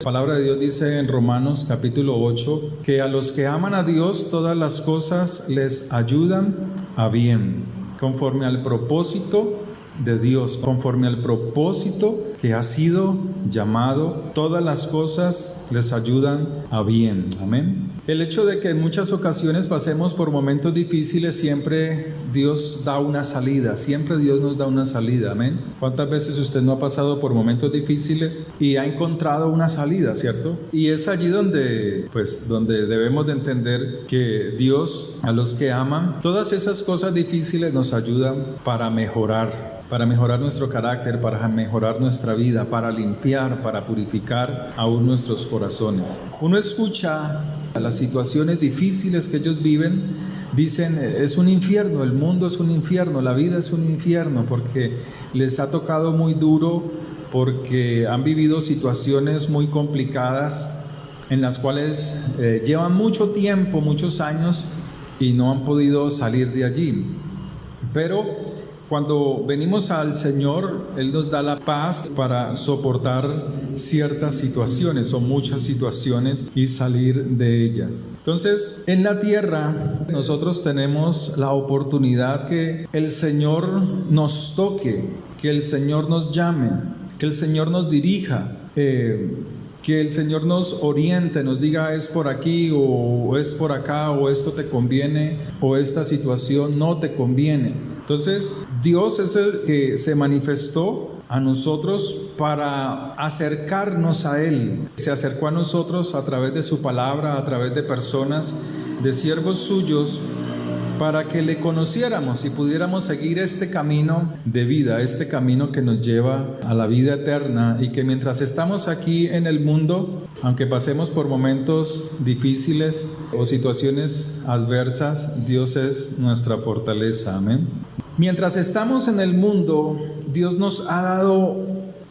palabra de Dios dice en Romanos capítulo 8 que a los que aman a Dios todas las cosas les ayudan a bien, conforme al propósito de Dios, conforme al propósito que ha sido llamado, todas las cosas les ayudan a bien. Amén. El hecho de que en muchas ocasiones pasemos por momentos difíciles, siempre Dios da una salida, siempre Dios nos da una salida. Amén. ¿Cuántas veces usted no ha pasado por momentos difíciles y ha encontrado una salida, cierto? Y es allí donde debemos de entender que Dios, a los que aman, todas esas cosas difíciles nos ayudan para mejorar nuestro carácter, para mejorar nuestra vida, para limpiar, para purificar aún nuestros corazones. Uno escucha las situaciones difíciles que ellos viven, dicen, es un infierno, el mundo es un infierno, la vida es un infierno, porque les ha tocado muy duro, porque han vivido situaciones muy complicadas, en las cuales llevan mucho tiempo, muchos años, y no han podido salir de allí. Pero cuando venimos al Señor, Él nos da la paz para soportar ciertas situaciones o muchas situaciones y salir de ellas. Entonces, en la tierra nosotros tenemos la oportunidad que el Señor nos toque, que el Señor nos llame, que el Señor nos dirija, que el Señor nos oriente, nos diga es por aquí o es por acá, o esto te conviene o esta situación no te conviene. Entonces, Dios es el que se manifestó a nosotros para acercarnos a Él. Se acercó a nosotros a través de su palabra, a través de personas, de siervos suyos, para que le conociéramos y pudiéramos seguir este camino de vida, este camino que nos lleva a la vida eterna, y que mientras estamos aquí en el mundo, aunque pasemos por momentos difíciles o situaciones adversas, Dios es nuestra fortaleza. Amén. Mientras estamos en el mundo, Dios nos ha dado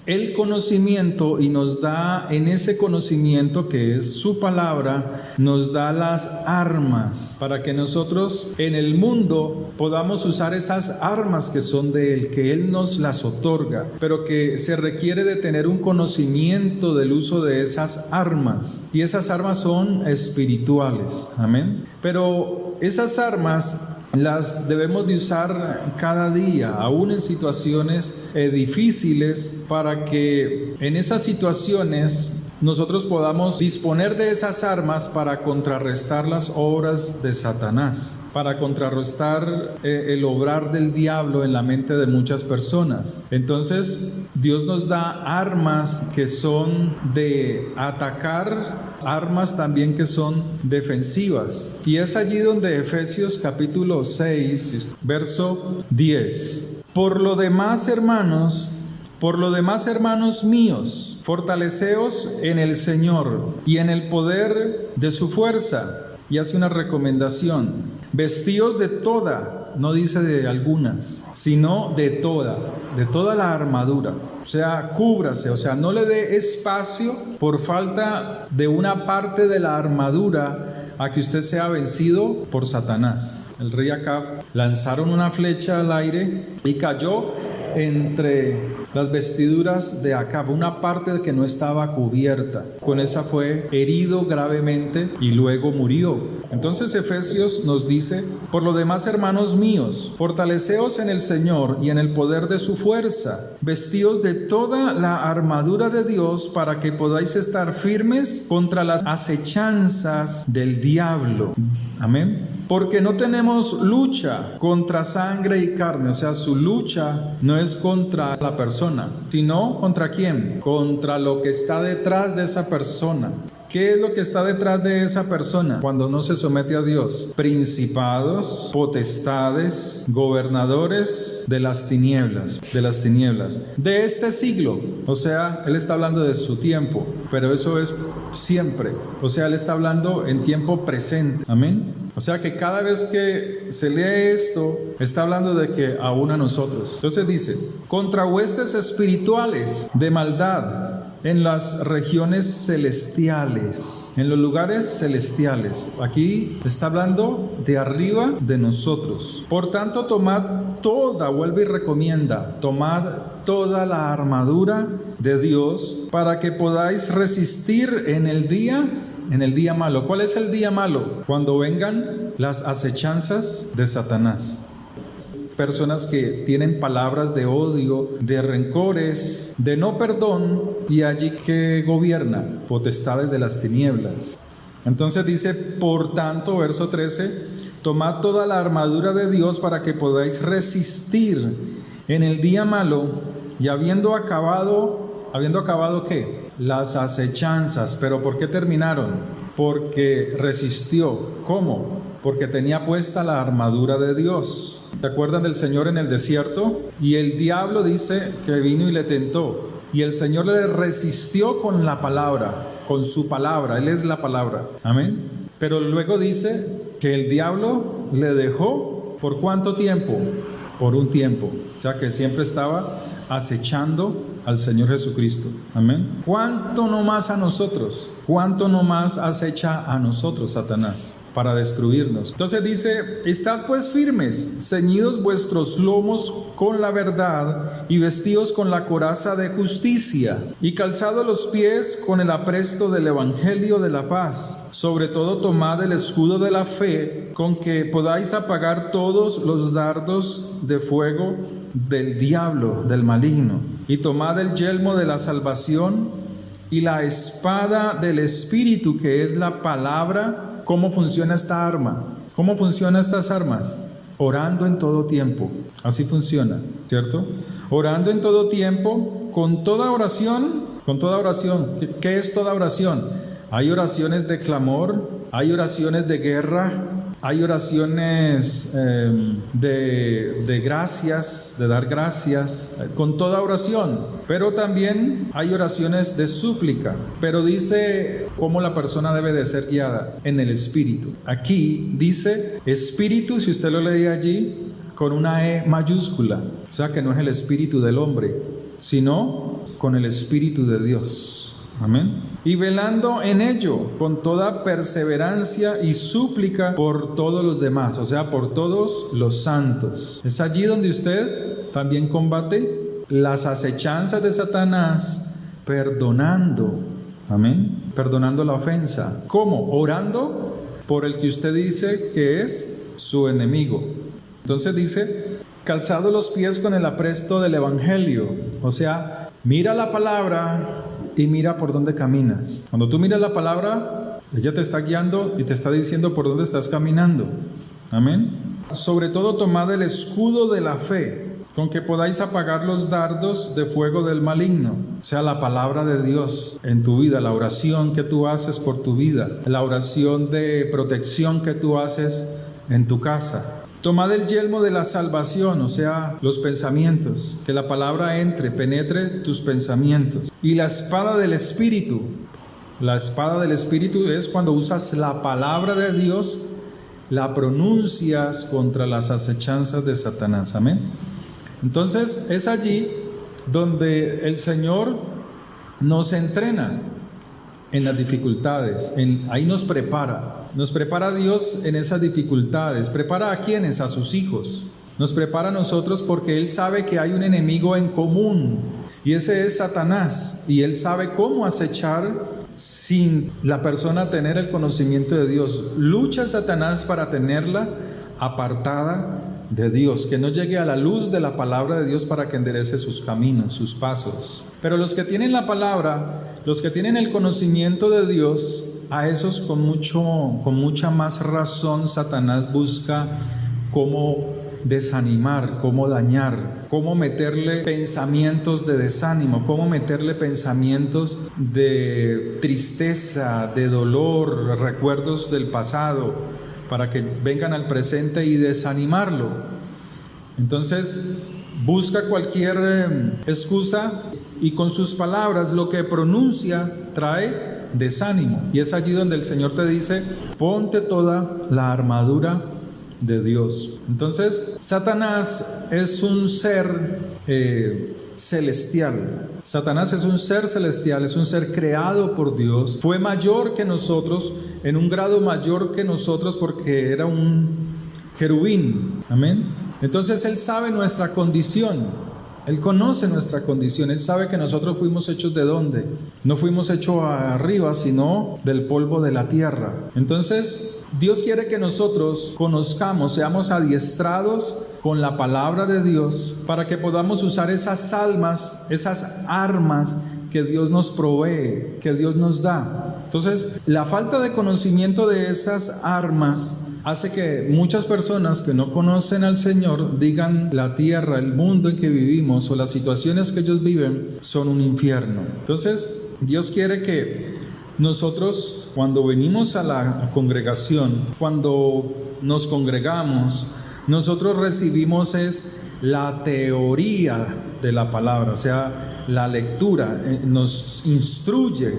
el conocimiento y nos da en ese conocimiento que es su palabra, nos da las armas para que nosotros en el mundo podamos usar esas armas que son de Él, que Él nos las otorga, pero que se requiere de tener un conocimiento del uso de esas armas, y esas armas son espirituales. Amén. Pero esas armas las debemos de usar cada día, aún en situaciones difíciles, para que en esas situaciones nosotros podamos disponer de esas armas para contrarrestar las obras de Satanás, para contrarrestar el obrar del diablo en la mente de muchas personas. Entonces, Dios nos da armas que son de atacar, armas también que son defensivas. Y es allí donde Efesios capítulo 6, verso 10. Por lo demás, hermanos míos, fortaleceos en el Señor y en el poder de su fuerza. Y hace una recomendación: vestíos de toda, no dice de algunas, sino de toda la armadura. O sea, cúbrase, o sea, no le dé espacio por falta de una parte de la armadura a que usted sea vencido por Satanás. El rey Acab lanzaron una flecha al aire y cayó entre las vestiduras de Acab, una parte que no estaba cubierta. Con esa fue herido gravemente y luego murió. Entonces Efesios nos dice: por lo demás, hermanos míos, fortaleceos en el Señor y en el poder de su fuerza, vestíos de toda la armadura de Dios para que podáis estar firmes contra las acechanzas del diablo. Amén. Porque no tenemos lucha contra sangre y carne, o sea, su lucha no es contra la persona, sino ¿contra quién? Contra lo que está detrás de esa persona. ¿Qué es lo que está detrás de esa persona cuando no se somete a Dios? Principados, potestades, gobernadores de las tinieblas, de este siglo. O sea, Él está hablando de su tiempo, pero eso es siempre. O sea, Él está hablando en tiempo presente. Amén. O sea que cada vez que se lee esto, está hablando de que aún a nosotros. Entonces dice: contra huestes espirituales de maldad en las regiones celestiales, en los lugares celestiales. Aquí está hablando de arriba de nosotros. Por tanto, tomad toda, vuelve y recomienda, tomad toda la armadura de Dios para que podáis resistir en el día malo. ¿Cuál es el día malo? Cuando vengan las acechanzas de Satanás. Personas que tienen palabras de odio, de rencores, de no perdón, y allí que gobierna, potestades de las tinieblas. Entonces dice, por tanto, verso 13, tomad toda la armadura de Dios para que podáis resistir en el día malo, y habiendo acabado ¿qué? Las acechanzas. ¿Pero por qué terminaron? Porque resistió. ¿Cómo? Porque tenía puesta la armadura de Dios. ¿Se acuerdan del Señor en el desierto? Y el diablo dice que vino y le tentó. Y el Señor le resistió con la palabra, con su palabra. Él es la palabra. Amén. Pero luego dice que el diablo le dejó. ¿Por cuánto tiempo? Por un tiempo. O sea que siempre estaba acechando al Señor Jesucristo. Amén. ¿Cuánto no más a nosotros? ¿Cuánto no más acecha a nosotros Satanás para destruirnos? Entonces dice, estad pues firmes, ceñidos vuestros lomos con la verdad y vestidos con la coraza de justicia y calzados los pies con el apresto del evangelio de la paz. Sobre todo tomad el escudo de la fe, con que podáis apagar todos los dardos de fuego del diablo, del maligno. Y tomad el yelmo de la salvación y la espada del Espíritu, que es la palabra. ¿Cómo funciona esta arma? ¿Cómo funcionan estas armas? Orando en todo tiempo. Así funciona, ¿cierto? Orando en todo tiempo, con toda oración. ¿Qué es toda oración? Hay oraciones de clamor, hay oraciones de guerra, hay oraciones de gracias, de dar gracias, con toda oración. Pero también hay oraciones de súplica. Pero dice cómo la persona debe de ser guiada en el Espíritu. Aquí dice Espíritu, si usted lo lee allí, con una E mayúscula. O sea que no es el espíritu del hombre, sino con el Espíritu de Dios. Amén. Y velando en ello con toda perseverancia y súplica por todos los demás, o sea, por todos los santos. Es allí donde usted también combate las acechanzas de Satanás, perdonando. Amén. Perdonando la ofensa. ¿Cómo? Orando por el que usted dice que es su enemigo. Entonces dice, calzado los pies con el apresto del evangelio. O sea, mira la palabra y mira por dónde caminas. Cuando tú miras la palabra, ella te está guiando y te está diciendo por dónde estás caminando. Amén. Sobre todo tomad el escudo de la fe, con que podáis apagar los dardos de fuego del maligno. O sea, la palabra de Dios en tu vida, la oración que tú haces por tu vida, la oración de protección que tú haces en tu casa. Tomad el yelmo de la salvación, o sea, los pensamientos, que la palabra entre, penetre tus pensamientos. Y la espada del Espíritu. La espada del Espíritu es cuando usas la palabra de Dios, la pronuncias contra las acechanzas de Satanás. Amén. Entonces es allí donde el Señor nos entrena en las dificultades, ahí nos prepara Dios en esas dificultades. ¿Prepara a quiénes? A sus hijos. Nos prepara a nosotros porque Él sabe que hay un enemigo en común y ese es Satanás, y Él sabe cómo acechar sin la persona tener el conocimiento de Dios. Lucha Satanás para tenerla apartada de Dios, que no llegue a la luz de la palabra de Dios para que enderece sus caminos, sus pasos. Pero los que tienen la palabra, los que tienen el conocimiento de Dios, a esos con mucha más razón Satanás busca cómo desanimar, cómo dañar, cómo meterle pensamientos de desánimo, cómo meterle pensamientos de tristeza, de dolor, recuerdos del pasado, para que vengan al presente y desanimarlo. Entonces busca cualquier excusa y con sus palabras lo que pronuncia trae desánimo. Y es allí donde el Señor te dice, ponte toda la armadura de Dios. Entonces Satanás es un ser celestial. Satanás es un ser celestial, es un ser creado por Dios. Fue mayor que nosotros, en un grado mayor que nosotros, porque era un querubín. Amén. Entonces Él sabe nuestra condición. Él conoce nuestra condición. Él sabe que nosotros fuimos hechos ¿de dónde? No fuimos hechos arriba, sino del polvo de la tierra. Entonces, Dios quiere que nosotros conozcamos, seamos adiestrados con la palabra de Dios para que podamos usar esas armas que Dios nos provee, que Dios nos da. Entonces, la falta de conocimiento de esas armas hace que muchas personas que no conocen al Señor digan la tierra, el mundo en que vivimos o las situaciones que ellos viven son un infierno. Entonces, Dios quiere que nosotros, cuando venimos a la congregación, cuando nos congregamos, nosotros recibimos la teoría de la palabra, o sea, la lectura, nos instruye,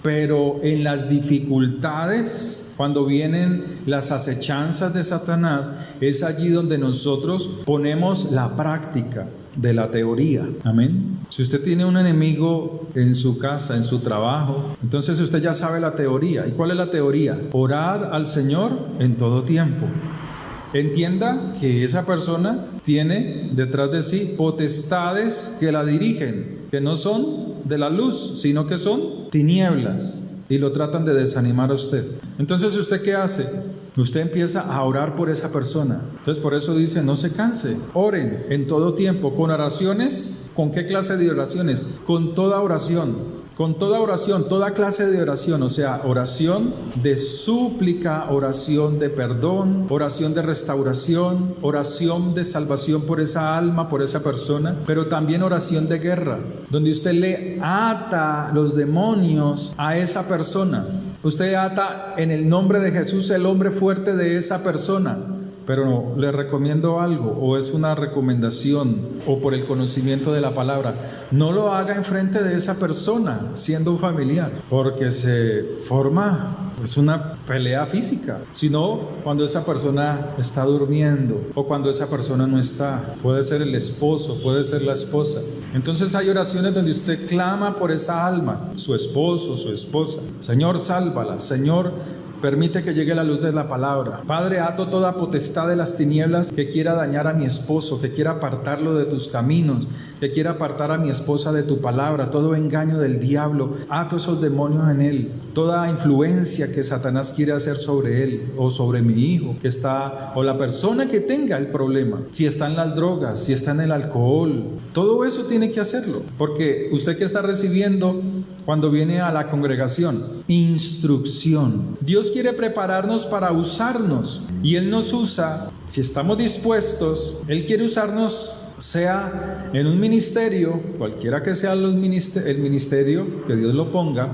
pero en las dificultades, cuando vienen las acechanzas de Satanás, es allí donde nosotros ponemos la práctica de la teoría. Amén. Si usted tiene un enemigo en su casa, en su trabajo, entonces usted ya sabe la teoría. ¿Y cuál es la teoría? Orad al Señor en todo tiempo. Entienda que esa persona tiene detrás de sí potestades que la dirigen, que no son de la luz, sino que son tinieblas, y lo tratan de desanimar a usted. Entonces, ¿usted qué hace? Usted empieza a orar por esa persona. Entonces, por eso dice, no se canse, oren en todo tiempo, con oraciones. ¿Con qué clase de oraciones? Con toda oración. Con toda oración, toda clase de oración, o sea, oración de súplica, oración de perdón, oración de restauración, oración de salvación por esa alma, por esa persona, pero también oración de guerra, donde usted le ata los demonios a esa persona. Usted ata en el nombre de Jesús el hombre fuerte de esa persona. Pero le recomiendo algo, o es una recomendación, o por el conocimiento de la palabra: no lo haga enfrente de esa persona, siendo un familiar, porque se forma una pelea física, sino cuando esa persona está durmiendo, o cuando esa persona no está. Puede ser el esposo, puede ser la esposa. Entonces hay oraciones donde usted clama por esa alma, su esposo, su esposa: Señor, sálvala, Señor, permite que llegue la luz de la palabra. Padre, ato toda potestad de las tinieblas que quiera dañar a mi esposo, que quiera apartarlo de tus caminos, que quiera apartar a mi esposa de tu palabra. Todo engaño del diablo, ato esos demonios en él. Toda influencia que Satanás quiere hacer sobre él o sobre mi hijo que está, o la persona que tenga el problema, si está en las drogas, si está en el alcohol, todo eso tiene que hacerlo, porque usted que está recibiendo cuando viene a la congregación, instrucción. Dios quiere prepararnos para usarnos, y Él nos usa, si estamos dispuestos. Él quiere usarnos, sea en un ministerio, cualquiera que sea el ministerio que Dios lo ponga,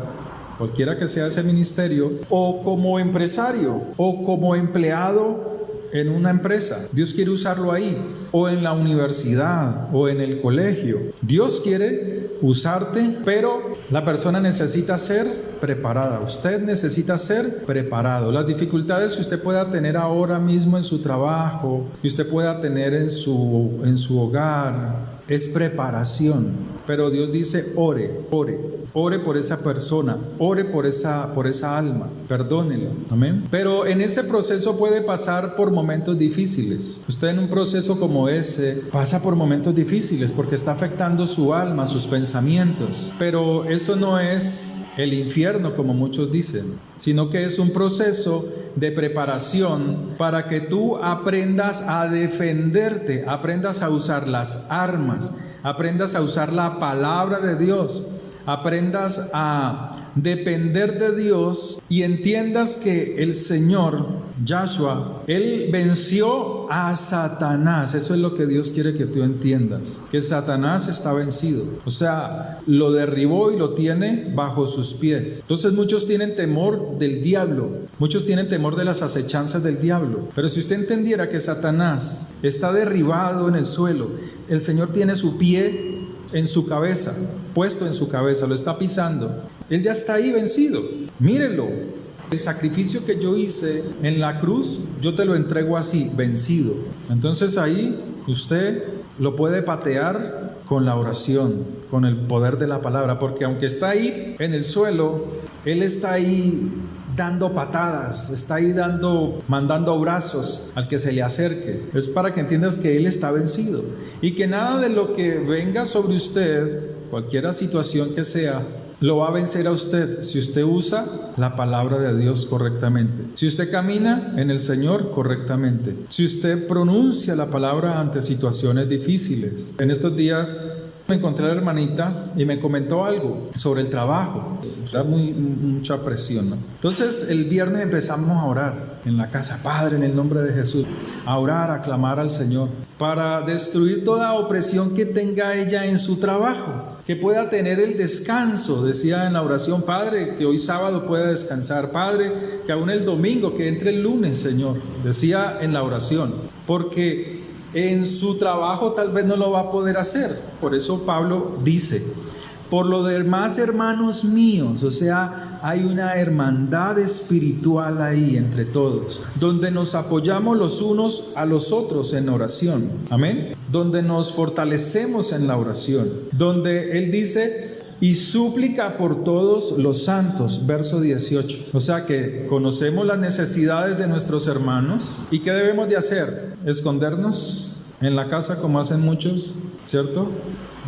cualquiera que sea ese ministerio, o como empresario, o como empleado en una empresa. Dios quiere usarlo ahí, o en la universidad, o en el colegio. Dios quiere usarte, pero la persona necesita ser preparada. Usted necesita ser preparado. Las dificultades que usted pueda tener ahora mismo en su trabajo, que usted pueda tener en su hogar, es preparación. Pero Dios dice: ore por esa persona, ore por esa alma, perdónela. Amén. Pero en ese proceso puede pasar por momentos difíciles. Usted en un proceso como ese pasa por momentos difíciles porque está afectando su alma, sus pensamientos. Pero eso no es el infierno como muchos dicen, sino que es un proceso de preparación para que tú aprendas a defenderte, aprendas a usar las armas, aprendas a usar la palabra de Dios, aprendas a depender de Dios y entiendas que el Señor, Yahshua, Él venció a Satanás. Eso es lo que Dios quiere que tú entiendas, que Satanás está vencido. O sea, lo derribó y lo tiene bajo sus pies. Entonces muchos tienen temor del diablo, muchos tienen temor de las acechanzas del diablo. Pero si usted entendiera que Satanás está derribado en el suelo, el Señor tiene su pie en su cabeza, puesto en su cabeza, lo está pisando, Él ya está ahí vencido. Mírelo, el sacrificio que yo hice en la cruz, yo te lo entrego así, vencido. Entonces ahí usted lo puede patear con la oración, con el poder de la palabra, porque aunque está ahí en el suelo, Él está ahí dando patadas, está ahí mandando abrazos al que se le acerque. Es para que entiendas que Él está vencido y que nada de lo que venga sobre usted, cualquier situación que sea, lo va a vencer a usted si usted usa la palabra de Dios correctamente, si usted camina en el Señor correctamente, si usted pronuncia la palabra ante situaciones difíciles. En estos días me encontré a la hermanita y me comentó algo sobre el trabajo. Da mucha presión, ¿no? Entonces el viernes empezamos a orar en la casa. Padre, en el nombre de Jesús, a orar, a clamar al Señor para destruir toda opresión que tenga ella en su trabajo, que pueda tener el descanso. Decía en la oración: Padre, que hoy sábado pueda descansar. Padre, que aún el domingo, que entre el lunes, Señor. Decía en la oración, porque en su trabajo tal vez no lo va a poder hacer. Por eso Pablo dice: por lo demás, hermanos míos, o sea, hay una hermandad espiritual ahí entre todos, donde nos apoyamos los unos a los otros en oración, amén, donde nos fortalecemos en la oración, donde él dice: y súplica por todos los santos, verso 18. O sea que conocemos las necesidades de nuestros hermanos. ¿Y qué debemos de hacer? ¿Escondernos en la casa como hacen muchos? ¿Cierto?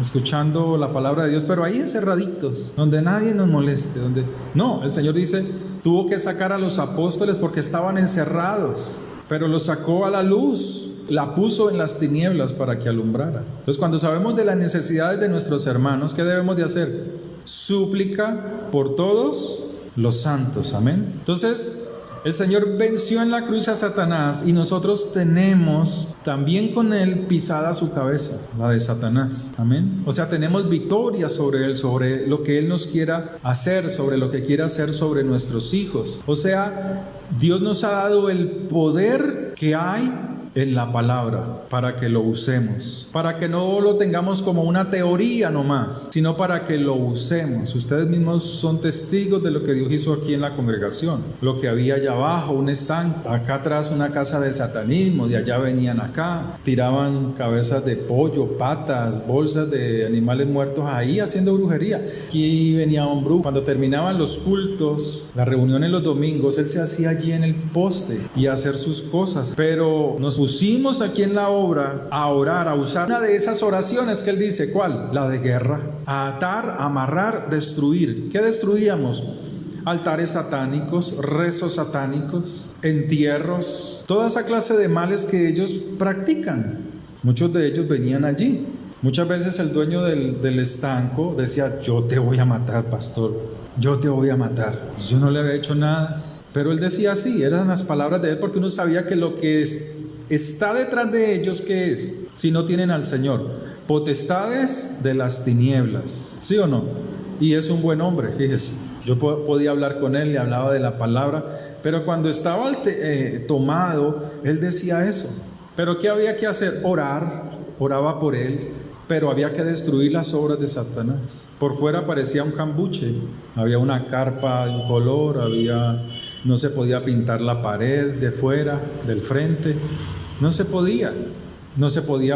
Escuchando la palabra de Dios, pero ahí encerraditos, donde nadie nos moleste, donde... No, el Señor dice, tuvo que sacar a los apóstoles porque estaban encerrados, pero los sacó a la luz, la puso en las tinieblas para que alumbrara. Entonces, cuando sabemos de las necesidades de nuestros hermanos, ¿qué debemos de hacer? Súplica por todos los santos, amén. Entonces, el Señor venció en la cruz a Satanás y nosotros tenemos también con Él pisada su cabeza, la de Satanás, amén. O sea, tenemos victoria sobre Él, sobre lo que Él nos quiera hacer, sobre lo que quiera hacer sobre nuestros hijos. O sea, Dios nos ha dado el poder que hay en la palabra para que lo usemos, para que no lo tengamos como una teoría nomás, sino para que lo usemos. Ustedes mismos son testigos de lo que Dios hizo aquí en la congregación, lo que había allá abajo, un estanque, acá atrás una casa de satanismo, de allá venían acá, tiraban cabezas de pollo, patas, bolsas de animales muertos ahí haciendo brujería. Aquí venía un brujo. Cuando terminaban los cultos, las reuniones los domingos, él se hacía allí en el poste y a hacer sus cosas, pero nos pusimos aquí en la obra a orar, a usar una de esas oraciones que él dice. ¿Cuál? La de guerra. A atar, amarrar, destruir. ¿Qué destruíamos? Altares satánicos, rezos satánicos, entierros, toda esa clase de males que ellos practican. Muchos de ellos venían allí. Muchas veces el dueño del estanco decía: yo te voy a matar, pastor, yo te voy a matar. Yo no le había hecho nada, pero él decía así, eran las palabras de él, porque uno sabía que lo que está detrás de ellos, ¿qué es? Si no tienen al Señor, potestades de las tinieblas, ¿sí o no? Y es un buen hombre, fíjese. Yo podía hablar con él, le hablaba de la palabra, pero cuando estaba tomado, él decía eso. Pero ¿qué había que hacer? Orar, oraba por él, pero había que destruir las obras de Satanás. Por fuera parecía un cambuche, había una carpa de un color, no se podía pintar la pared de fuera, del frente. No se podía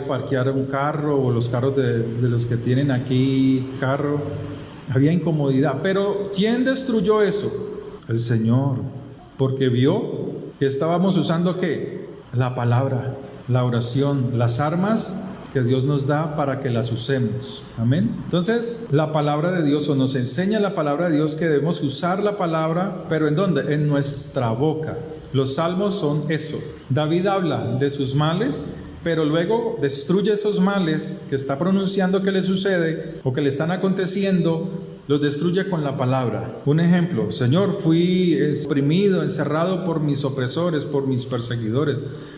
parquear un carro o los carros de los que tienen aquí carro. Había incomodidad. Pero ¿quién destruyó eso? El Señor. Porque vio que estábamos usando ¿qué? La palabra, la oración, las armas que Dios nos da para que las usemos. Amén. Entonces, la palabra de Dios, o nos enseña la palabra de Dios que debemos usar la palabra, pero ¿en dónde? En nuestra boca. Los salmos son eso. David habla de sus males, pero luego destruye esos males que está pronunciando que le sucede o que le están aconteciendo, los destruye con la palabra. Un ejemplo: Señor, fui oprimido, encerrado por mis opresores, por mis perseguidores,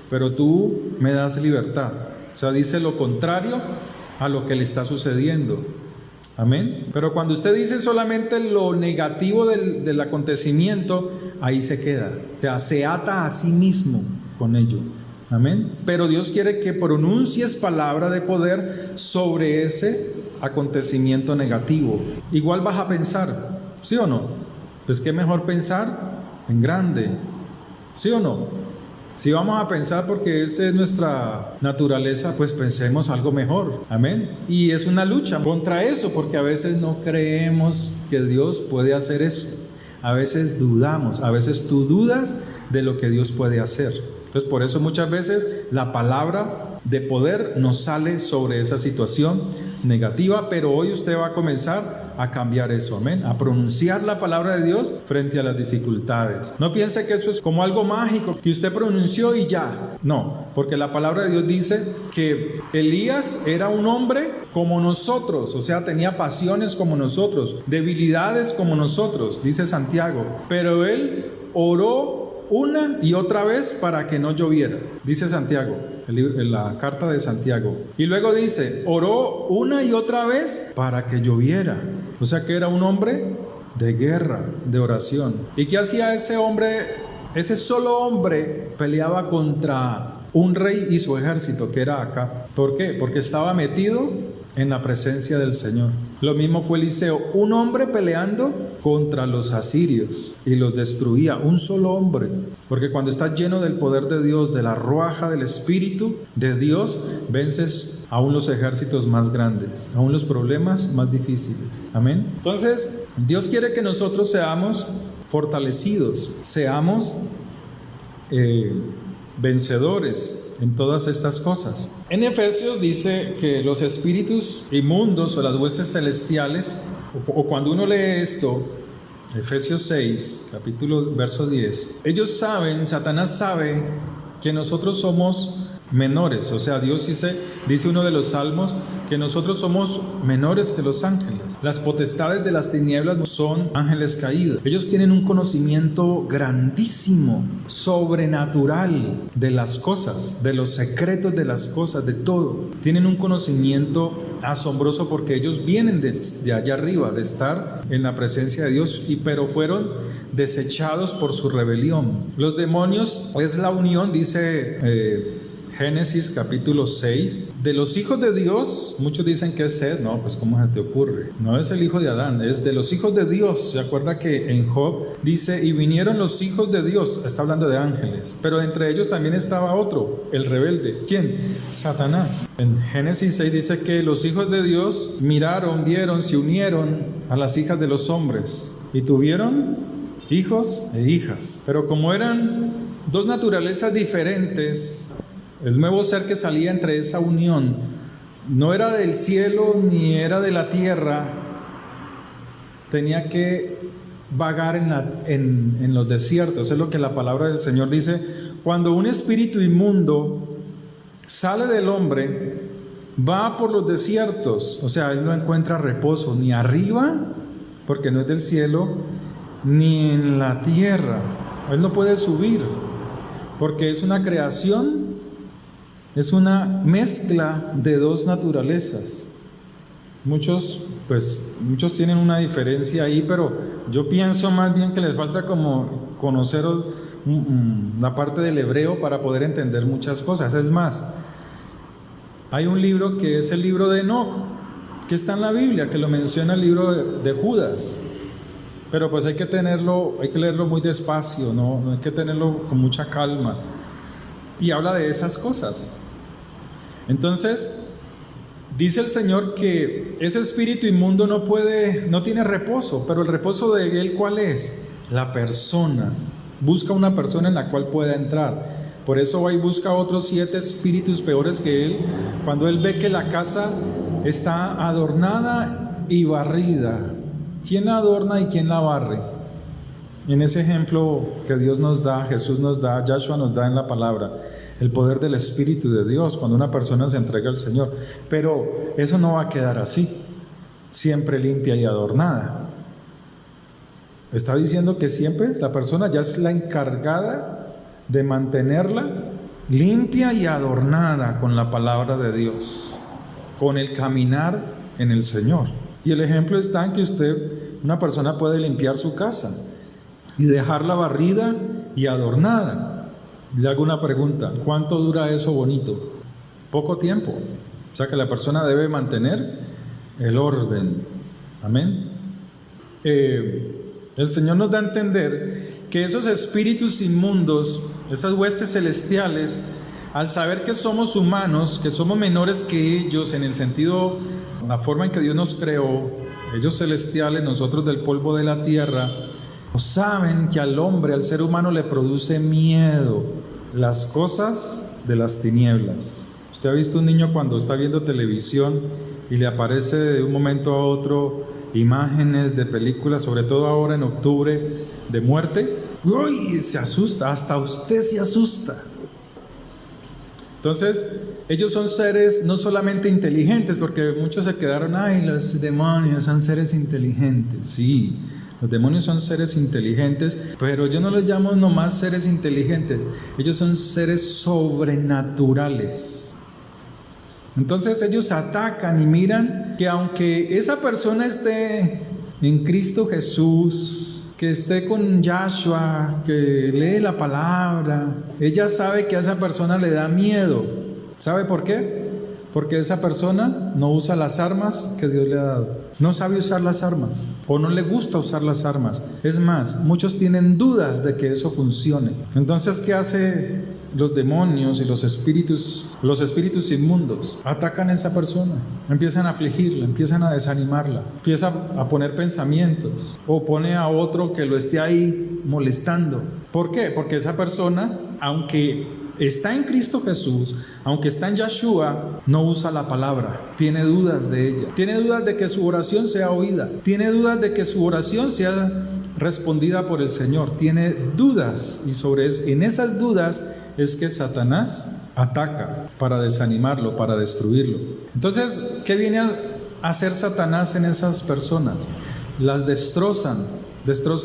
pero tú me das libertad. O sea, dice lo contrario a lo que le está sucediendo. Amén. Pero cuando usted dice solamente lo negativo del acontecimiento, ahí se queda. O sea, se ata a sí mismo con ello. Amén. Pero Dios quiere que pronuncies palabra de poder sobre ese acontecimiento negativo. Igual vas a pensar, ¿sí o no? Pues qué mejor pensar en grande, ¿sí o no? Si vamos a pensar porque esa es nuestra naturaleza, pues pensemos algo mejor. Amén. Y es una lucha contra eso, porque a veces no creemos que Dios puede hacer eso. a veces dudamos, a veces tú dudas de lo que Dios puede hacer. Entonces por eso muchas veces la palabra de poder nos sale sobre esa situación negativa, pero hoy usted va a comenzar a cambiar eso, amén, a pronunciar la palabra de Dios frente a las dificultades. No piense que eso es como algo mágico que usted pronunció y ya, no, porque la palabra de Dios dice que Elías era un hombre como nosotros, o sea, tenía pasiones como nosotros, debilidades como nosotros, dice Santiago, pero él oró una y otra vez para que no lloviera, dice Santiago, en la carta de Santiago. Y luego dice, oró una y otra vez para que lloviera. O sea que era un hombre de guerra, de oración. ¿Y qué hacía ese hombre? Ese solo hombre peleaba contra un rey y su ejército, que era Acab. ¿Por qué? Porque estaba metido en la presencia del Señor. Lo mismo fue Eliseo, un hombre peleando contra los asirios y los destruía, un solo hombre. Porque cuando estás lleno del poder de Dios, de la ruaja del Espíritu de Dios, vences aún los ejércitos más grandes, aún los problemas más difíciles. Amén. Entonces, Dios quiere que nosotros seamos fortalecidos, seamos vencedores en todas estas cosas. En Efesios dice que los espíritus inmundos o las huestes celestiales, o cuando uno lee esto, Efesios 6, capítulo, verso 10, ellos saben, Satanás sabe que nosotros somos menores, o sea, Dios dice uno de los salmos que nosotros somos menores que los ángeles. Las potestades de las tinieblas son ángeles caídos. Ellos tienen un conocimiento grandísimo, sobrenatural de las cosas, de los secretos de las cosas, de todo. Tienen un conocimiento asombroso porque ellos vienen de allá arriba, de estar en la presencia de Dios, pero fueron desechados por su rebelión. Los demonios es la unión, dice Génesis capítulo 6, de los hijos de Dios. Muchos dicen que es Sed, no, pues ¿cómo se te ocurre? No es el hijo de Adán, es de los hijos de Dios. ¿Se acuerda que en Job dice, y vinieron los hijos de Dios? Está hablando de ángeles, pero entre ellos también estaba otro, el rebelde. ¿Quién? Satanás. En Génesis 6 dice que los hijos de Dios miraron, vieron, se unieron a las hijas de los hombres y tuvieron hijos e hijas. Pero como eran dos naturalezas diferentes, el nuevo ser que salía entre esa unión no era del cielo ni era de la tierra, tenía que vagar en los desiertos. Es lo que la palabra del Señor dice: cuando un espíritu inmundo sale del hombre, va por los desiertos, o sea, él no encuentra reposo ni arriba, porque no es del cielo, ni en la tierra. Él no puede subir, porque es una creación, es una mezcla de dos naturalezas. Muchos tienen una diferencia ahí, pero yo pienso más bien que les falta como conocer la parte del hebreo para poder entender muchas cosas. Es más, hay un libro que es el libro de Enoc, que está en la Biblia, que lo menciona el libro de Judas, pero pues hay que leerlo muy despacio, no hay que tenerlo con mucha calma, y habla de esas cosas. Entonces dice el Señor que ese espíritu inmundo no tiene reposo, pero el reposo de él, ¿cuál es? La persona. Busca una persona en la cual pueda entrar. Por eso va y busca otros 7 espíritus peores que él, cuando él ve que la casa está adornada y barrida. ¿Quién la adorna y quién la barre? En ese ejemplo que Dios nos da, Jesús nos da, Yahshua nos da en la palabra, el poder del Espíritu de Dios cuando una persona se entrega al Señor. Pero eso no va a quedar así, siempre limpia y adornada. Está diciendo que siempre la persona ya es la encargada de mantenerla limpia y adornada con la palabra de Dios, con el caminar en el Señor. Y el ejemplo está en que una persona puede limpiar su casa y dejarla barrida y adornada. Le hago una pregunta: ¿cuánto dura eso bonito? Poco tiempo. O sea que la persona debe mantener el orden. Amén. El Señor nos da a entender que esos espíritus inmundos, esas huestes celestiales, al saber que somos humanos, que somos menores que ellos en el sentido, la forma en que Dios nos creó, ellos celestiales, nosotros del polvo de la tierra, Saben que al hombre, al ser humano, le produce miedo las cosas de las tinieblas. ¿Usted ha visto un niño cuando está viendo televisión y le aparece de un momento a otro imágenes de películas, sobre todo ahora en octubre, de muerte? ¡Uy! Se asusta, hasta usted se asusta. Entonces, ellos son seres no solamente inteligentes, porque muchos se quedaron, ay, los demonios son seres inteligentes. Sí, los demonios son seres inteligentes, pero yo no los llamo nomás seres inteligentes, ellos son seres sobrenaturales. Entonces ellos atacan y miran que aunque esa persona esté en Cristo Jesús, que esté con Yahshua, que lee la palabra, ella sabe que a esa persona le da miedo. ¿Sabe por qué? Porque esa persona no usa las armas que Dios le ha dado. No sabe usar las armas o no le gusta usar las armas. Es más, muchos tienen dudas de que eso funcione. Entonces, ¿qué hace los demonios y los espíritus inmundos? Atacan a esa persona, empiezan a afligirla, empiezan a desanimarla, empiezan a poner pensamientos o pone a otro que lo esté ahí molestando. ¿Por qué? Porque esa persona, aunque está en Cristo Jesús, aunque está en Yahshua, no usa la palabra, tiene dudas de ella, tiene dudas de que su oración sea oída, tiene dudas de que su oración sea respondida por el Señor, tiene dudas, y en esas dudas es que Satanás ataca para desanimarlo, para destruirlo. Entonces, ¿qué viene a hacer Satanás en esas personas? Las destrozan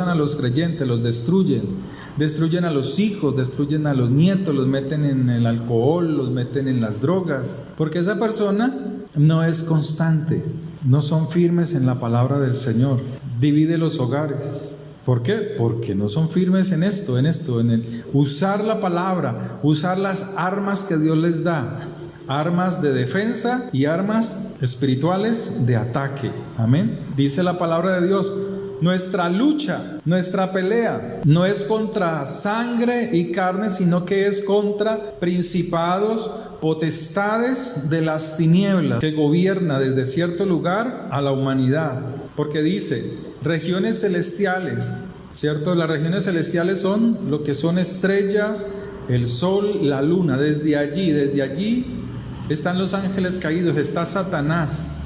a los creyentes, los destruyen a los hijos, destruyen a los nietos, los meten en el alcohol, los meten en las drogas, porque esa persona no es constante, no son firmes en la palabra del Señor, divide los hogares. ¿Por qué? Porque no son firmes en el usar la palabra, usar las armas que Dios les da, armas de defensa y armas espirituales de ataque. Amén. Dice la palabra de Dios: nuestra lucha, nuestra pelea no es contra sangre y carne, sino que es contra principados, potestades de las tinieblas que gobierna desde cierto lugar a la humanidad. Porque dice, regiones celestiales, ¿cierto? Las regiones celestiales son lo que son estrellas, el sol, la luna. Desde allí están los ángeles caídos, está Satanás.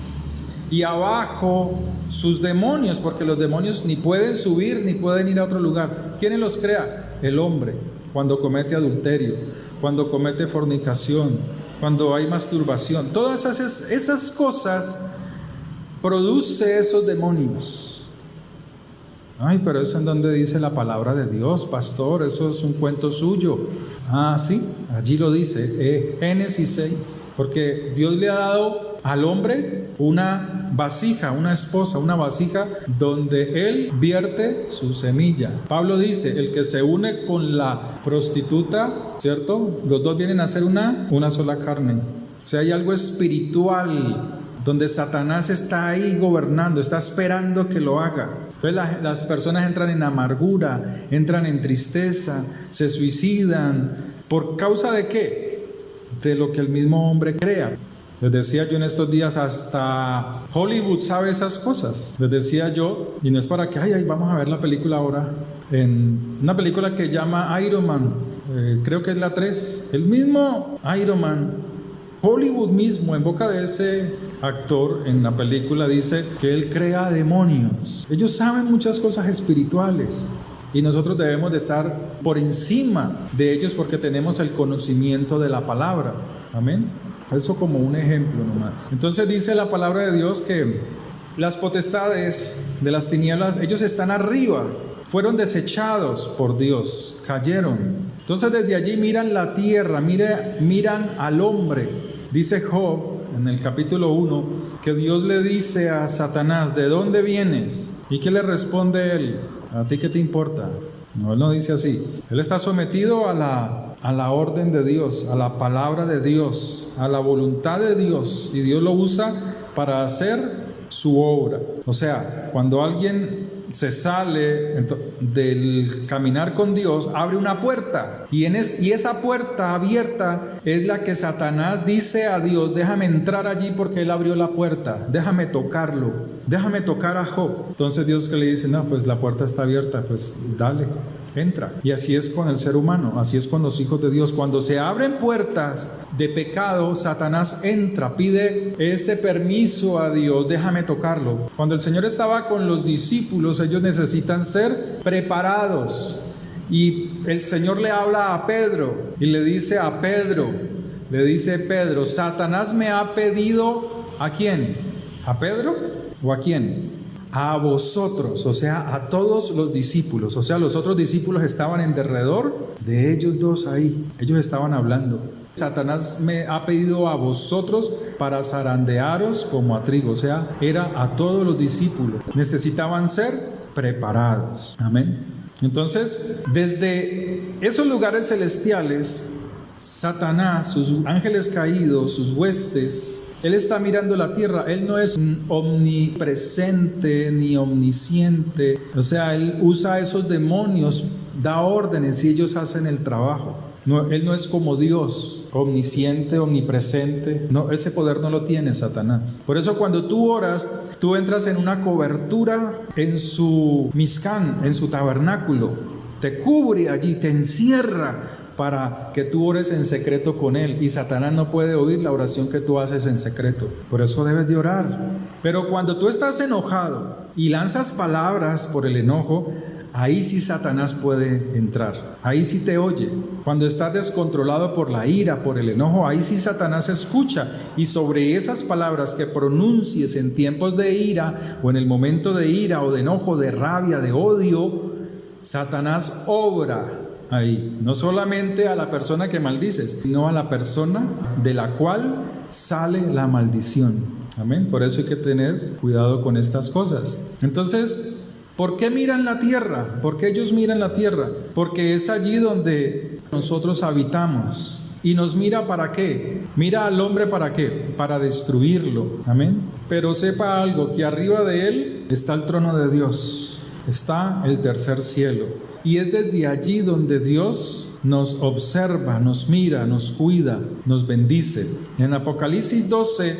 Y abajo sus demonios, porque los demonios ni pueden subir ni pueden ir a otro lugar. ¿Quién los crea? El hombre, cuando comete adulterio, cuando comete fornicación, cuando hay masturbación. Todas esas cosas produce esos demonios. Ay, pero eso en donde dice la palabra de Dios, pastor, eso es un cuento suyo. Ah, sí, allí lo dice, Génesis 6. Porque Dios le ha dado al hombre una vasija, una esposa, una vasija donde él vierte su semilla. Pablo dice, el que se une con la prostituta, ¿cierto? Los dos vienen a ser una sola carne. O sea, hay algo espiritual donde Satanás está ahí gobernando, está esperando que lo haga. Entonces las personas entran en amargura, entran en tristeza, se suicidan. ¿Por causa de qué? De lo que el mismo hombre crea. Les decía yo en estos días, hasta Hollywood sabe esas cosas. Les decía yo, y no es para que, vamos a ver la película ahora, en una película que llama Iron Man, creo que es la 3, el mismo Iron Man, Hollywood mismo, en boca de ese actor en la película, dice que él crea demonios. Ellos saben muchas cosas espirituales. Y nosotros debemos de estar por encima de ellos porque tenemos el conocimiento de la palabra. Amén. Eso como un ejemplo nomás. Entonces dice la palabra de Dios que las potestades de las tinieblas, ellos están arriba, fueron desechados por Dios, cayeron. Entonces desde allí miran la tierra, miran al hombre. Dice Job en el capítulo 1 que Dios le dice a Satanás, ¿de dónde vienes? ¿Y qué le responde él? ¿A ti qué te importa? No, él no dice así. Él está sometido a la orden de Dios, a la palabra de Dios, a la voluntad de Dios, y Dios lo usa para hacer su obra. O sea, cuando alguien se sale del caminar con Dios, abre una puerta y esa puerta abierta es la que Satanás dice a Dios: déjame entrar allí porque él abrió la puerta, déjame tocarlo, déjame tocar a Job. Entonces Dios que le dice: no, pues la puerta está abierta, pues dale, entra. Y así es con el ser humano, así es con los hijos de Dios. Cuando se abren puertas de pecado, Satanás entra, pide ese permiso a Dios: déjame tocarlo. Cuando el Señor estaba con los discípulos, ellos necesitan ser preparados. Y el Señor le habla a Pedro y le dice Pedro, Satanás me ha pedido, ¿a quién? ¿A Pedro o a quién? A vosotros, o sea, a todos los discípulos. O sea, los otros discípulos estaban en derredor de ellos dos ahí. Ellos estaban hablando. Satanás me ha pedido a vosotros para zarandearos como a trigo. O sea, era a todos los discípulos. Necesitaban ser preparados. Amén. Entonces, desde esos lugares celestiales, Satanás, sus ángeles caídos, sus huestes, él está mirando la tierra. Él no es omnipresente ni omnisciente. O sea, él usa esos demonios, da órdenes y ellos hacen el trabajo. No, él no es como Dios, omnisciente, omnipresente. No, ese poder no lo tiene Satanás. Por eso cuando tú oras, tú entras en una cobertura en su Mishkan, en su tabernáculo. Te cubre allí, te encierra para que tú ores en secreto con él, y Satanás no puede oír la oración que tú haces en secreto. Por eso debes de orar. Pero cuando tú estás enojado y lanzas palabras por el enojo, ahí sí Satanás puede entrar, ahí sí te oye. Cuando estás descontrolado por la ira, por el enojo, ahí sí Satanás escucha, y sobre esas palabras que pronuncies en tiempos de ira, o en el momento de ira, o de enojo, de rabia, de odio, Satanás obra ahí, no solamente a la persona que maldices, sino a la persona de la cual sale la maldición. Amén. Por eso hay que tener cuidado con estas cosas. Entonces, ¿por qué miran la tierra? ¿Por qué ellos miran la tierra? Porque es allí donde nosotros habitamos. ¿Y nos mira para qué? Mira al hombre para qué? Para destruirlo. Amén. Pero sepa algo, que arriba de él está el trono de Dios, está el tercer cielo. Y es desde allí donde Dios nos observa, nos mira, nos cuida, nos bendice. En Apocalipsis 12,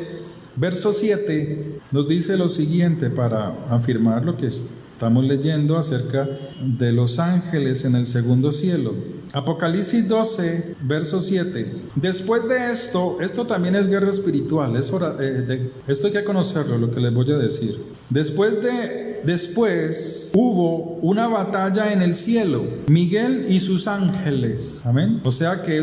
verso 7, nos dice lo siguiente para afirmar lo que estamos leyendo acerca de los ángeles en el segundo cielo. Apocalipsis 12, verso 7. Después de esto también es guerra espiritual, esto hay que conocerlo, lo que les voy a decir. Después hubo una batalla en el cielo, Miguel y sus ángeles. Amén. O sea que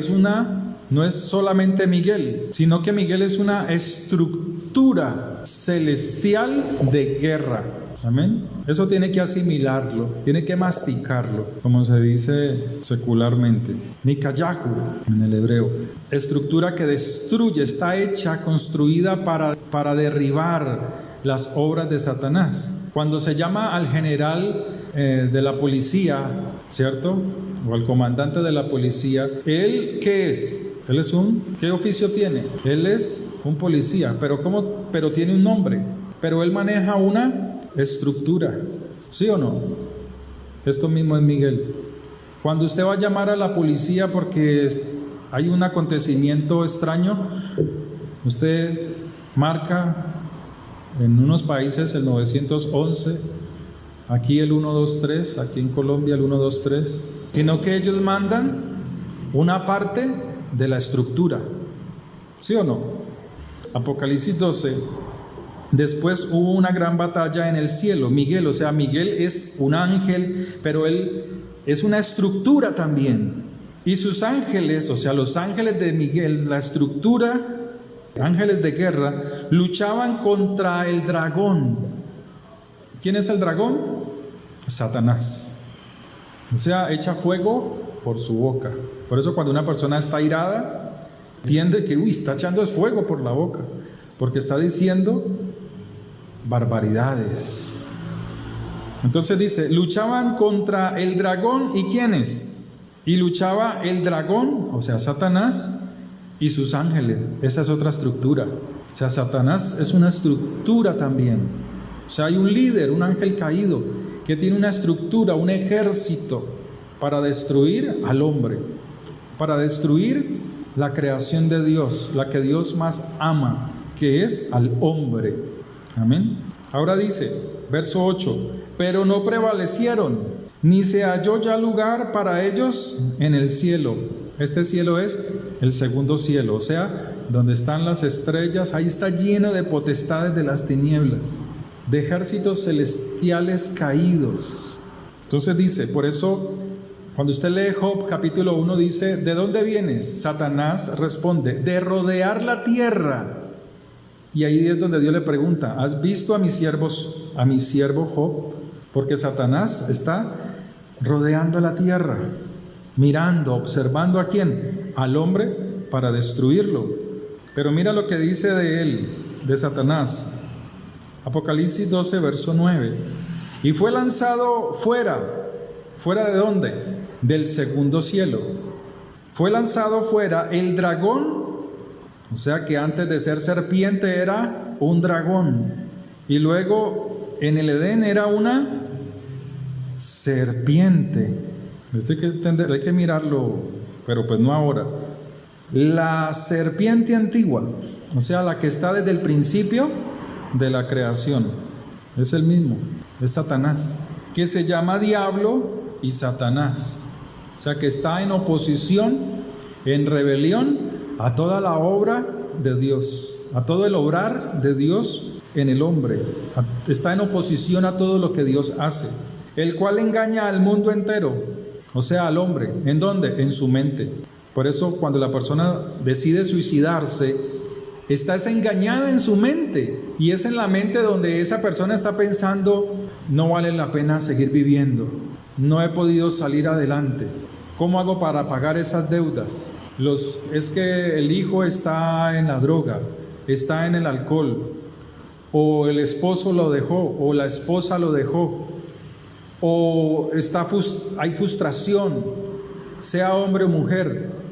no es solamente Miguel, sino que Miguel es una estructura celestial de guerra. Amén. Eso tiene que asimilarlo, tiene que masticarlo, como se dice secularmente. Nikayahu en el hebreo. Estructura que destruye, está hecha, construida para derribar las obras de Satanás. Cuando se llama al general de la policía, ¿cierto? O al comandante de la policía, ¿él qué es? ¿Qué oficio tiene? Él es un policía, pero tiene un nombre, pero él maneja una estructura, ¿sí o no? Esto mismo es Miguel. Cuando usted va a llamar a la policía porque hay un acontecimiento extraño, usted marca en unos países el 911, aquí el 123, aquí en Colombia el 123, sino que ellos mandan una parte de la estructura, ¿sí o no? Apocalipsis 12. Después hubo una gran batalla en el cielo. Miguel es un ángel, pero él es una estructura también. Y sus ángeles, o sea, los ángeles de Miguel, la estructura, ángeles de guerra, luchaban contra el dragón. ¿Quién es el dragón? Satanás. O sea, echa fuego por su boca. Por eso cuando una persona está irada, entiende que está echando fuego por la boca, porque está diciendo barbaridades. Entonces dice, luchaban contra el dragón. ¿Y quiénes? Y luchaba el dragón, o sea, Satanás, y sus ángeles. Esa es otra estructura. O sea, Satanás es una estructura también. O sea, hay un líder, un ángel caído, que tiene una estructura, un ejército para destruir al hombre, para destruir la creación de Dios, la que Dios más ama, que es al hombre. Amén. Ahora dice, verso 8, pero no prevalecieron, ni se halló ya lugar para ellos en el cielo. Este cielo es el segundo cielo, o sea, donde están las estrellas, ahí está lleno de potestades de las tinieblas, de ejércitos celestiales caídos. Entonces dice, por eso, cuando usted lee Job capítulo 1, dice, ¿de dónde vienes? Satanás responde, de rodear la tierra. Y ahí es donde Dios le pregunta, ¿has visto a mi siervo Job? Porque Satanás está rodeando la tierra, mirando, observando ¿a quién? Al hombre, para destruirlo. Pero mira lo que dice de él, de Satanás. Apocalipsis 12, verso 9. Y fue lanzado fuera. ¿Fuera de dónde? Del segundo cielo. Fue lanzado fuera el dragón, o sea que antes de ser serpiente era un dragón. Y luego en el Edén era una serpiente. Esto hay que mirarlo, pero pues no ahora. La serpiente antigua, o sea, la que está desde el principio de la creación, es el mismo, es Satanás, que se llama Diablo y Satanás, o sea, que está en oposición, en rebelión a toda la obra de Dios, a todo el obrar de Dios en el hombre, está en oposición a todo lo que Dios hace, el cual engaña al mundo entero, o sea, al hombre. ¿En dónde? En su mente. Por eso cuando la persona decide suicidarse, está engañada en su mente, y es en la mente donde esa persona está pensando, no vale la pena seguir viviendo, no he podido salir adelante, ¿cómo hago para pagar esas deudas? Es que el hijo está en la droga, está en el alcohol, o el esposo lo dejó, o la esposa lo dejó, o hay frustración, sea hombre o mujer.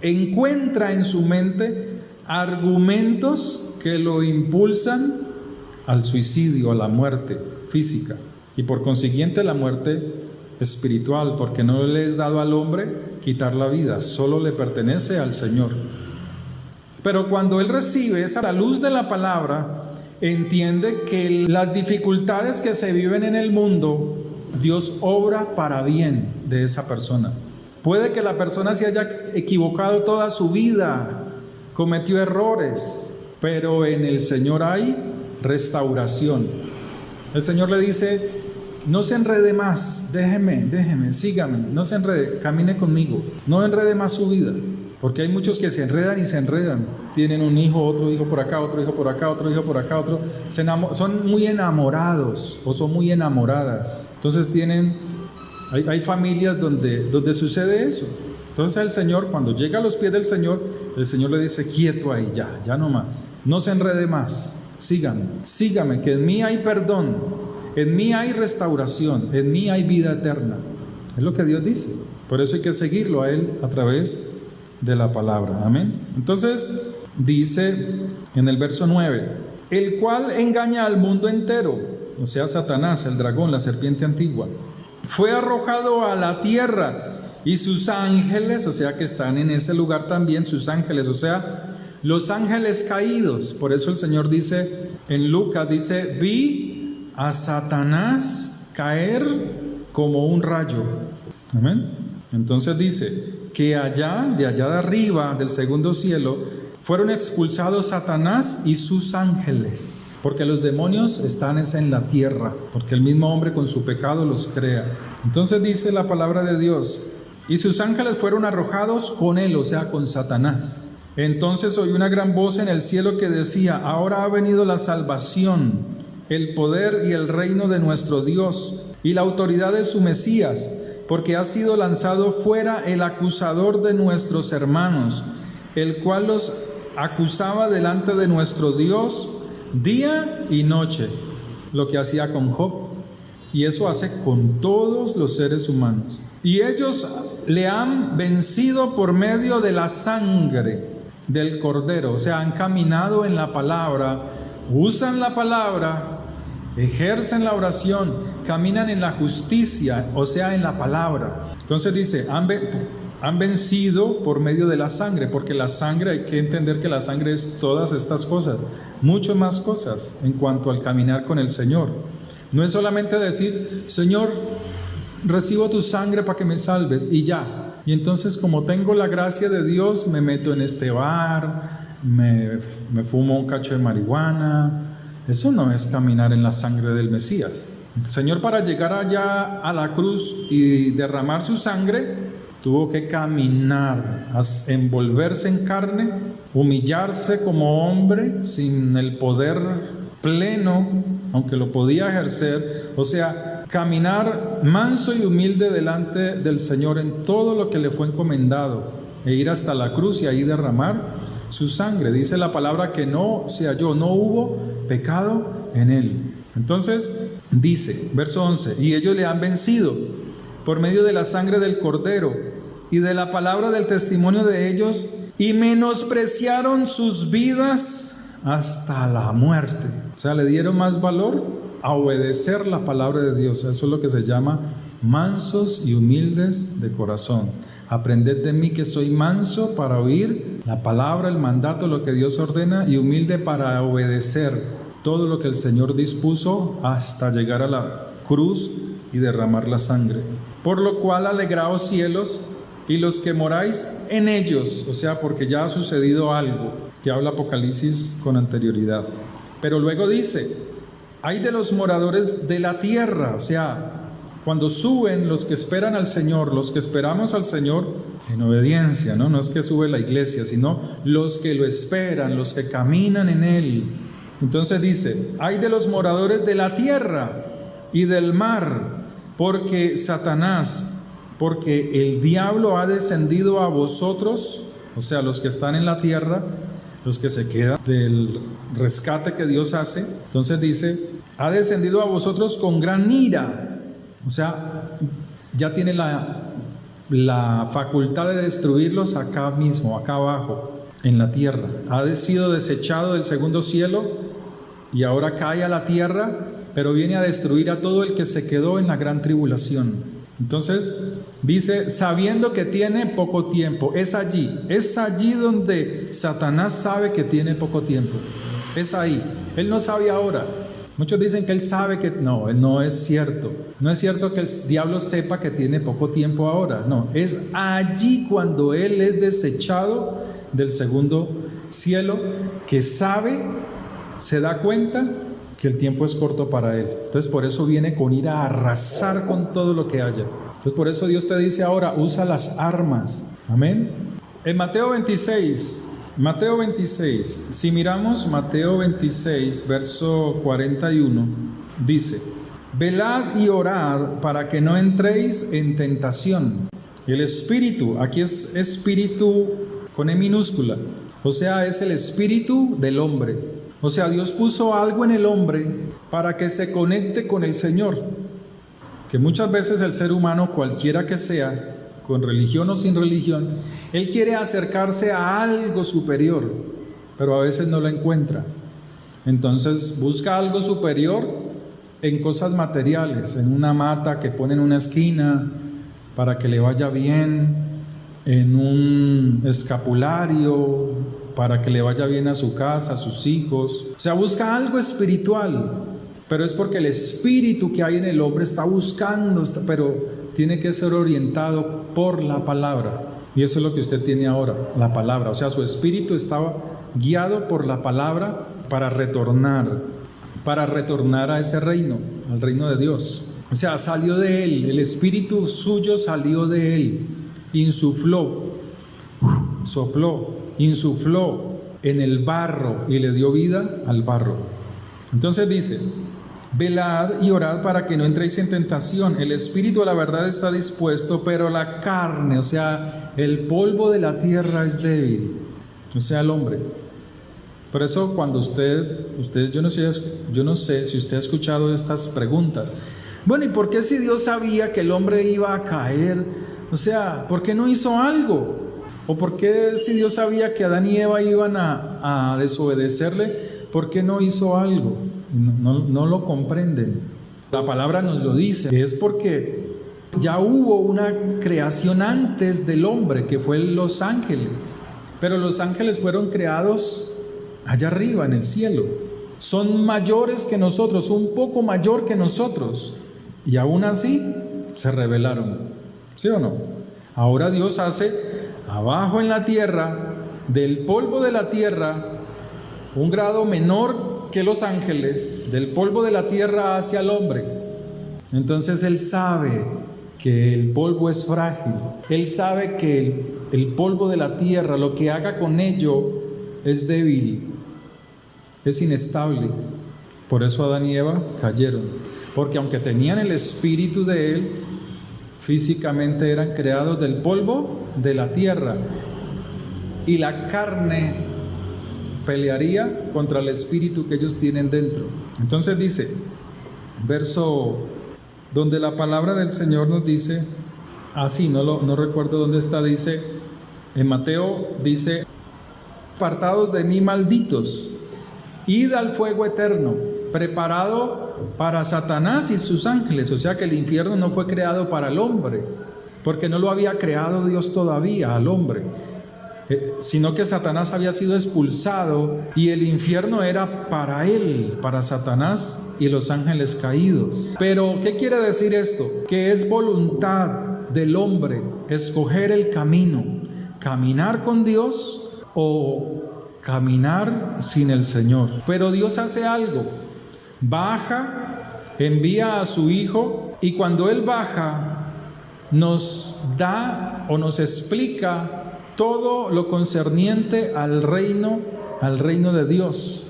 Encuentra en su mente argumentos que lo impulsan al suicidio, a la muerte física y por consiguiente la muerte espiritual, porque no le es dado al hombre quitar la vida, solo le pertenece al Señor. Pero cuando él recibe la luz de la palabra, entiende que las dificultades que se viven en el mundo, Dios obra para bien de esa persona. Puede que la persona se haya equivocado toda su vida, cometió errores, pero en el Señor hay restauración. El Señor le dice, no se enrede más, déjeme, sígame, no se enrede, camine conmigo, no enrede más su vida, porque hay muchos que se enredan y se enredan, tienen un hijo, otro hijo por acá, otro hijo por acá, otro hijo por acá, son muy enamorados o son muy enamoradas, entonces hay familias donde sucede eso. Entonces el Señor, cuando llega a los pies del Señor, el Señor le dice, quieto ahí, ya no más, no se enrede más, sígame, que en mí hay perdón, en mí hay restauración, en mí hay vida eterna. Es lo que Dios dice. Por eso hay que seguirlo a Él a través de la palabra. Amén. Entonces dice en el verso 9, el cual engaña al mundo entero, o sea, Satanás, el dragón, la serpiente antigua, fue arrojado a la tierra y sus ángeles, o sea que están en ese lugar también, sus ángeles, o sea, los ángeles caídos. Por eso el Señor dice en Lucas, dice, vi a Satanás caer como un rayo. Amén. Entonces dice que de allá de arriba, del segundo cielo, fueron expulsados Satanás y sus ángeles. Porque los demonios están en la tierra, porque el mismo hombre con su pecado los crea. Entonces dice la palabra de Dios, y sus ángeles fueron arrojados con él, o sea, con Satanás. Entonces oí una gran voz en el cielo que decía, ahora ha venido la salvación, el poder y el reino de nuestro Dios, y la autoridad de su Mesías, porque ha sido lanzado fuera el acusador de nuestros hermanos, el cual los acusaba delante de nuestro Dios día y noche, lo que hacía con Job, y eso hace con todos los seres humanos. Y ellos le han vencido por medio de la sangre del Cordero, o sea, han caminado en la palabra, usan la palabra, ejercen la oración, caminan en la justicia, o sea, en la palabra. Entonces dice, han vencido por medio de la sangre, porque la sangre, hay que entender que la sangre es todas estas cosas, muchas más cosas en cuanto al caminar con el Señor. No es solamente decir, Señor, recibo tu sangre para que me salves y ya. Y entonces, como tengo la gracia de Dios, me meto en este bar, me fumo un cacho de marihuana. Eso no es caminar en la sangre del Mesías. El Señor, para llegar allá a la cruz y derramar su sangre, tuvo que caminar, envolverse en carne, humillarse como hombre sin el poder pleno, aunque lo podía ejercer, o sea, caminar manso y humilde delante del Señor en todo lo que le fue encomendado, e ir hasta la cruz y ahí derramar su sangre. Dice la palabra que no se halló, no hubo pecado en él. Entonces dice, verso 11, y ellos le han vencido por medio de la sangre del Cordero y de la palabra del testimonio de ellos, y menospreciaron sus vidas hasta la muerte. O sea, le dieron más valor a obedecer la palabra de Dios. Eso es lo que se llama mansos y humildes de corazón. Aprended de mí que soy manso para oír la palabra, el mandato, lo que Dios ordena, y humilde para obedecer todo lo que el Señor dispuso hasta llegar a la cruz y derramar la sangre. Por lo cual alegraos cielos y los que moráis en ellos, o sea, porque ya ha sucedido algo que habla Apocalipsis con anterioridad. Pero luego dice, ay de los moradores de la tierra, o sea, cuando suben los que esperan al Señor, los que esperamos al Señor en obediencia, no es que sube la iglesia, sino los que lo esperan, los que caminan en Él. Entonces dice, ay de los moradores de la tierra y del mar, porque el diablo ha descendido a vosotros, o sea, los que están en la tierra, los que se quedan del rescate que Dios hace. Entonces dice, ha descendido a vosotros con gran ira, o sea, ya tiene la facultad de destruirlos acá mismo, acá abajo, en la tierra. Ha sido desechado del segundo cielo y ahora cae a la tierra, pero viene a destruir a todo el que se quedó en la gran tribulación. Entonces dice, sabiendo que tiene poco tiempo. Es allí donde Satanás sabe que tiene poco tiempo. Es ahí. Él no sabe ahora. Muchos dicen que él sabe que no es cierto. No es cierto que el diablo sepa que tiene poco tiempo ahora. No, es allí cuando él es desechado del segundo cielo, que sabe, se da cuenta que el tiempo es corto para él. Entonces por eso viene con ira a arrasar con todo lo que haya. Entonces por eso Dios te dice ahora, usa las armas. Amén. En Mateo 26, si miramos Mateo 26, verso 41, dice, velad y orad para que no entréis en tentación. El espíritu, aquí es espíritu con E minúscula, o sea, es el espíritu del hombre. O sea, Dios puso algo en el hombre para que se conecte con el Señor. Que muchas veces el ser humano, cualquiera que sea, con religión o sin religión, él quiere acercarse a algo superior, pero a veces no lo encuentra. Entonces busca algo superior en cosas materiales, en una mata que pone en una esquina para que le vaya bien, en un escapulario para que le vaya bien a su casa, a sus hijos. O sea, busca algo espiritual, pero es porque el espíritu que hay en el hombre está buscando, pero tiene que ser orientado por la palabra. Y eso es lo que usted tiene ahora, la palabra. O sea, su espíritu estaba guiado por la palabra para retornar a ese reino, al reino de Dios. O sea, salió de él, el espíritu suyo salió de él, insufló, sopló, insufló en el barro y le dio vida al barro. Entonces dice, velad y orad para que no entréis en tentación. El espíritu a la verdad está dispuesto, pero la carne, o sea, el polvo de la tierra es débil, o sea, el hombre. Por eso cuando usted yo no sé si usted ha escuchado estas preguntas. Bueno, ¿y por qué si Dios sabía que el hombre iba a caer? O sea, ¿por qué no hizo algo? ¿O por qué si Dios sabía que Adán y Eva iban a desobedecerle, por qué no hizo algo? no lo comprenden. La palabra nos lo dice, es porque ya hubo una creación antes del hombre, que fue los ángeles, pero los ángeles fueron creados allá arriba en el cielo. Son mayores que nosotros, un poco mayor que nosotros, y aún así se rebelaron, ¿sí o no? Ahora Dios hace abajo en la tierra, del polvo de la tierra, un grado menor que los ángeles, del polvo de la tierra hacia el hombre. Entonces Él sabe que el polvo es frágil, Él sabe que el polvo de la tierra, lo que haga con ello, es débil, es inestable. Por eso Adán y Eva cayeron, porque aunque tenían el espíritu de Él, físicamente eran creados del polvo de la tierra, y la carne pelearía contra el espíritu que ellos tienen dentro. Entonces dice, verso donde la palabra del Señor nos dice, no recuerdo dónde está, dice, en Mateo dice, apartados de mí, malditos, id al fuego eterno, preparado para Satanás y sus ángeles. O sea que el infierno no fue creado para el hombre, porque no lo había creado Dios todavía al hombre, sino que Satanás había sido expulsado y el infierno era para él, para Satanás y los ángeles caídos. Pero ¿qué quiere decir esto? Que es voluntad del hombre escoger el camino, caminar con Dios o caminar sin el Señor. Pero Dios hace algo, baja, envía a su Hijo, y cuando Él baja nos da o nos explica todo lo concerniente al reino de Dios.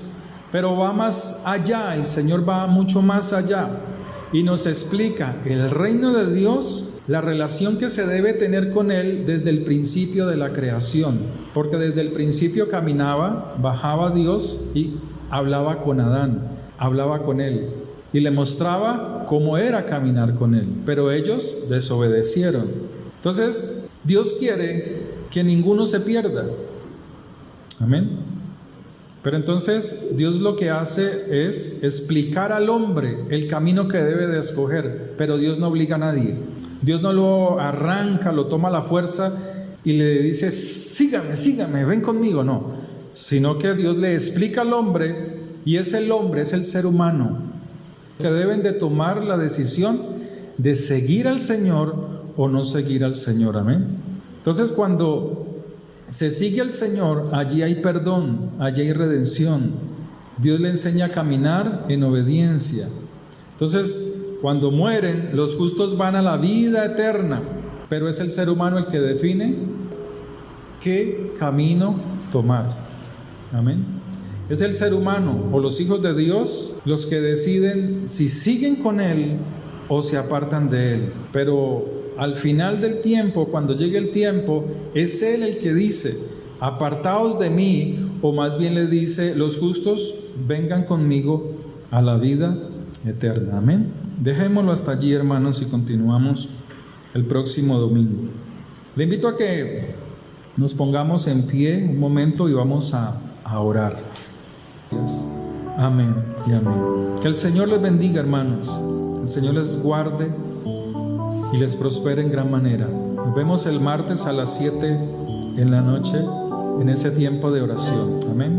Pero va más allá, el Señor va mucho más allá y nos explica el reino de Dios, la relación que se debe tener con Él desde el principio de la creación, porque desde el principio caminaba, bajaba Dios y hablaba con Adán, hablaba con él y le mostraba cómo era caminar con Él, pero ellos desobedecieron. Entonces Dios quiere que ninguno se pierda. Amén. Pero entonces Dios lo que hace es explicar al hombre el camino que debe de escoger, pero Dios no obliga a nadie. Dios no lo arranca, lo toma a la fuerza y le dice, sígame, ven conmigo, no. Sino que Dios le explica al hombre, y es el hombre, es el ser humano, que deben de tomar la decisión de seguir al Señor o no seguir al Señor. Amén. Entonces cuando se sigue al Señor, allí hay perdón, allí hay redención. Dios le enseña a caminar en obediencia. Entonces cuando mueren, los justos van a la vida eterna, pero es el ser humano el que define qué camino tomar. Amén. Es el ser humano o los hijos de Dios los que deciden si siguen con Él o se apartan de Él. Pero al final del tiempo, cuando llegue el tiempo, es Él el que dice, apartaos de mí, o más bien le dice, los justos vengan conmigo a la vida eterna. Amén. Dejémoslo hasta allí, hermanos, y continuamos el próximo domingo. Le invito a que nos pongamos en pie un momento y vamos a orar. Amén y amén. Que el Señor les bendiga, hermanos. El Señor les guarde y les prospere en gran manera. Nos vemos el martes a las 7 en la noche en ese tiempo de oración. Amén.